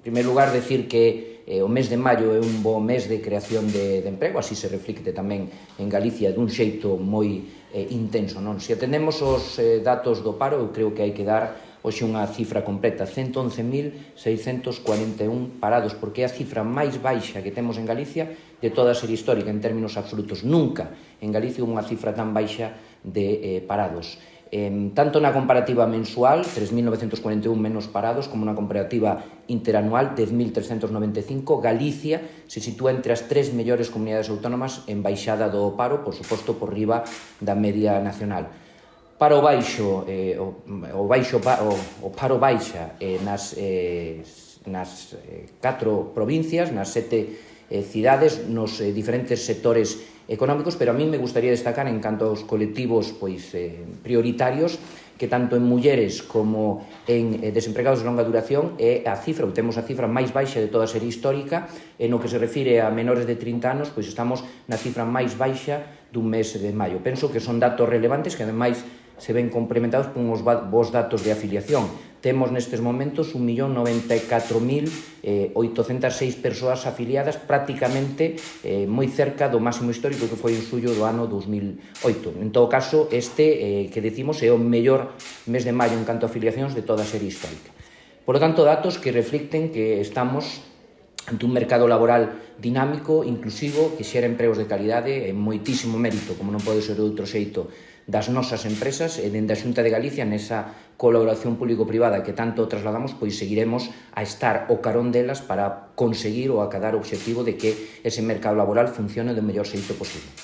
primeiro lugar, decir que o mes de maio é un bo mes de creación de emprego, así se reflicte tamén en Galicia dun xeito moi intenso, non? Se atendemos os datos do paro, eu creo que hai que dar hoxe unha cifra completa, 111.641 parados, porque é a cifra máis baixa que temos en Galicia de toda a serie histórica en términos absolutos. Nunca en Galicia unha cifra tan baixa de parados. Tanto na comparativa mensual, 3.941 menos parados, como na comparativa interanual, 10.395, Galicia se sitúa entre as tres mellores comunidades autónomas en baixada do paro, por suposto, por riba da media nacional. Paro baixo, o paro baixa nas 4 provincias, nas 7 cidades, nos diferentes sectores económicos, pero a mí me gustaría destacar en canto aos colectivos prioritarios que tanto en mulleres como en desempregados de longa duración é a cifra, ou temos a cifra máis baixa de toda a serie histórica, e no que se refire a menores de 30 anos, pois estamos na cifra máis baixa dun mes de maio. Penso que son datos relevantes que ademais se ven complementados por uns bons datos de afiliación. Temos nestes momentos 1.094.806 persoas afiliadas, prácticamente moi cerca do máximo histórico que foi en xullo do ano 2008. En todo caso, este que decimos é o mellor mes de maio en canto a afiliacións de toda a serie histórica. Por lo tanto, datos que reflicten que estamos ante un mercado laboral dinámico, inclusivo, que xera empregos de calidade, e moitísimo mérito, como non pode ser de outro xeito, das nosas empresas e dende a Xunta de Galicia nesa colaboración público-privada que tanto trasladamos, pois seguiremos a estar ao carón delas para conseguir ou acadar o obxectivo de que ese mercado laboral funcione do mellor xeito posible.